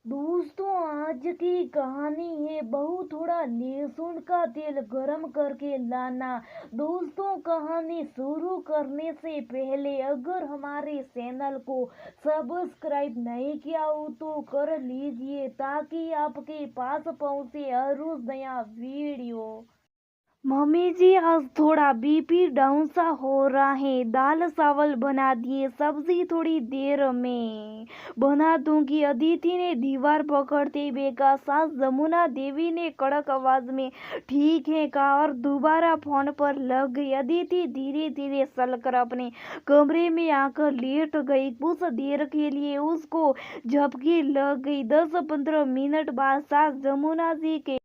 दोस्तों, आज की कहानी है बहू थोड़ा लहसुन का तेल गरम करके लाना। दोस्तों, कहानी शुरू करने से पहले अगर हमारे चैनल को सब्सक्राइब नहीं किया हो तो कर लीजिए ताकि आपके पास पहुंचे हर रोज नया वीडियो। मम्मी जी, आज थोड़ा बीपी डाउन सा हो रहा है। दाल चावल बना दिए, सब्जी थोड़ी देर में बना दूंगी। अदिति ने दीवार पकड़ते हुए कहा। सास जमुना देवी ने कड़क आवाज में ठीक है कहा और दोबारा फोन पर लग गई। अदिति धीरे धीरे चलकर अपने कमरे में आकर लेट गई। कुछ देर के लिए उसको झपकी लग गई। 10-15 मिनट बाद सास जमुना जी के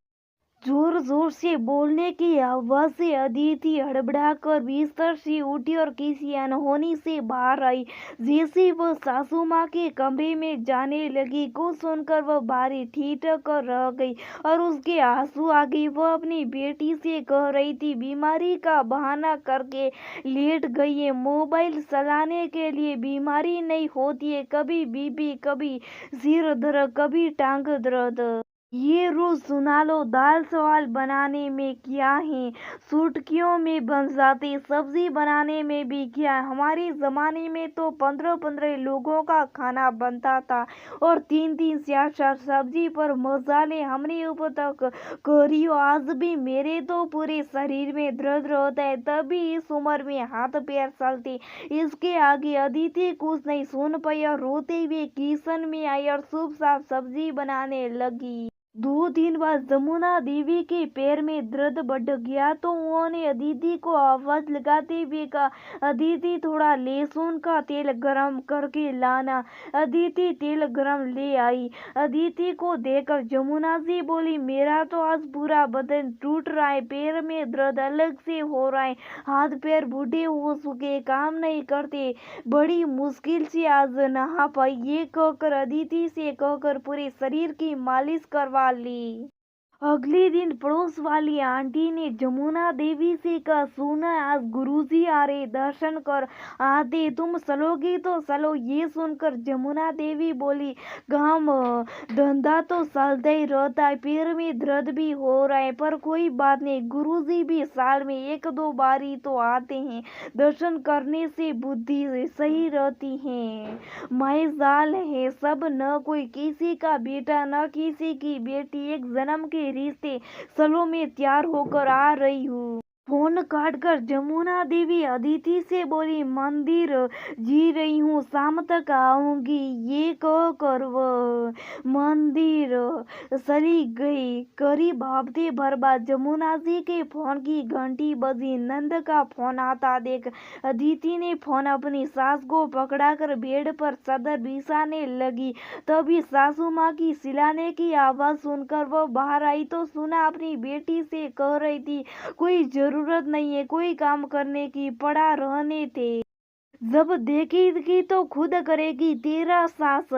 जोर जोर से बोलने की आवाज से अदिति हड़बड़ाकर बिस्तर से उठी और किसी अनहोनी से बाहर आई। जैसे वह सासू माँ के कमरे में जाने लगी, कुछ सुनकर वह बारी ठिठक कर रह गई और उसके आंसू आ गए। वह अपनी बेटी से कह रही थी, बीमारी का बहाना करके लेट गई है। मोबाइल चलाने के लिए बीमारी नहीं होती है, कभी बीपी, कभी सिर दर्द, कभी टांग दर्द। ये रोज सुना लो। दाल चावल बनाने में क्या है, चुटकियों में बन जाते। सब्जी बनाने में भी क्या, हमारे जमाने में तो 15-15 लोगों का खाना बनता था और 3-3 4-4 सब्जी पर मसाले हमने ऊपर तक करियो। आज भी मेरे तो पूरे शरीर में दर्द रहता है, तभी इस उम्र में हाथ पैर चलते। इसके आगे अदिति कुछ नहीं सुन पाई और रोते हुए किचन में आई और चुपचाप सब्जी बनाने लगी। 2 दिन बाद जमुना देवी के पैर में दर्द बढ़ गया तो उन्होंने अदिति को आवाज लगाते हुए कहा, अदिति थोड़ा लहसुन का तेल गरम करके लाना। अदिति तेल गरम ले आई। अदिति को देखकर जमुना जी बोली, मेरा तो आज पूरा बदन टूट रहा है, पैर में दर्द अलग से हो रहा है, हाथ पैर बूढ़े हो चुके, काम नहीं करते, बड़ी मुश्किल से आज नहा पाई। ये कहकर अदिति से कहकर पूरे शरीर की मालिश करवा ली। अगले दिन पड़ोस वाली आंटी ने जमुना देवी से कहा, सुना आज गुरुजी आ रहे, दर्शन कर आते, तुम चलोगी तो चलो। ये सुनकर जमुना देवी बोली, काम धंधा तो चलता ही रहता है, पैर में दर्द भी हो रहा है, पर कोई बात नहीं, गुरुजी भी साल में 1-2 बार ही तो आते हैं, दर्शन करने से बुद्धि सही रहती है। मैं जाल है सब, न कोई किसी का बेटा न किसी की बेटी, एक जन्म के रिश्ते, चलो मैं तैयार होकर आ रही हूँ। फोन काट कर जमुना देवी अदिति से बोली, मंदिर जी रही हूँ, शाम तक आऊंगी। ये कह कर वह मंदिर चली गई। करीब हफ्ते भर बाद जमुना जी के फोन की घंटी बजी। नंद का फोन आता देख अदिति ने फोन अपनी सास को पकड़ाकर बेड पर चादर बिछाने लगी। तभी सासू माँ की चिल्लाने की आवाज सुनकर वह बाहर आई तो सुना अपनी बेटी से कह रही थी, कोई जरूरत नहीं है कोई काम करने की, पड़ा रहने थे, जब देखेगी तो खुद करेगी। तेरा सास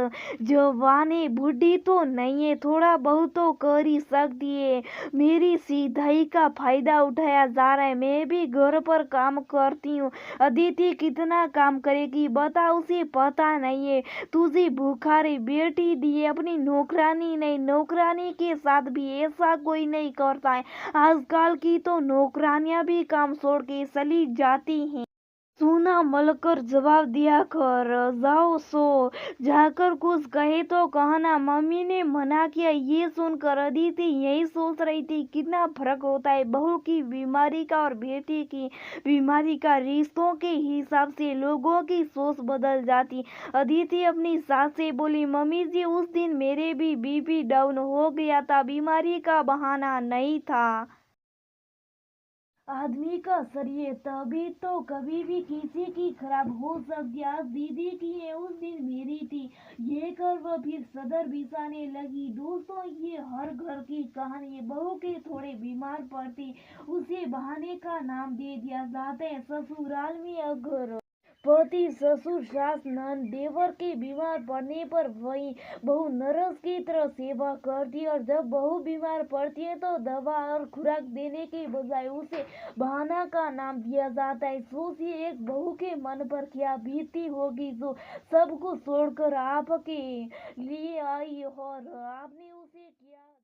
जवान है, बूढ़ी तो नहीं है, थोड़ा बहुत तो कर ही सकती है। मेरी सीधाई का फायदा उठाया जा रहा है, मैं भी घर पर काम करती हूँ। अदिति कितना काम करेगी बता, उसे पता नहीं है। तुझे बुखारी बेटी दी है, अपनी नौकरानी नहीं, नौकरानी के साथ भी ऐसा कोई नहीं करता है। आजकल की तो नौकरानियां भी काम छोड़ के चली जाती हैं। सूना मलकर जवाब दिया कर, जाओ सो, जाकर कुछ कहे तो कहना, मम्मी ने मना किया। ये सुनकर अदिति यही सोच रही थी, कितना फर्क होता है बहू की बीमारी का और बेटी की बीमारी का। रिश्तों के हिसाब से लोगों की सोच बदल जाती। अदिति अपनी सास से बोली, मम्मी जी उस दिन मेरे भी बीपी डाउन हो गया था, बीमारी का बहाना नहीं था। आदमी का शरीर तभी तो कभी भी किसी की खराब हो सकती है। आज दीदी की है, उस दिन मेरी थी, ये कर वह फिर सदर बिछाने लगी। दोस्तों, ये हर घर की कहानी है। बहू के थोड़े बीमार पड़ती, उसे बहाने का नाम दे दिया जाता है। ससुराल में अगर पति, ससुर, सास, ननद, देवर के बीमार पड़ने पर वही बहू नर्स की तरह सेवा करती है, और जब बहू बीमार पड़ती है तो दवा और खुराक देने के बजाय उसे बहाना का नाम दिया जाता है। सोचिए एक बहू के मन पर क्या बीती होगी जो सब कुछ छोड़कर आपके लिए आई और आपने उसे किया।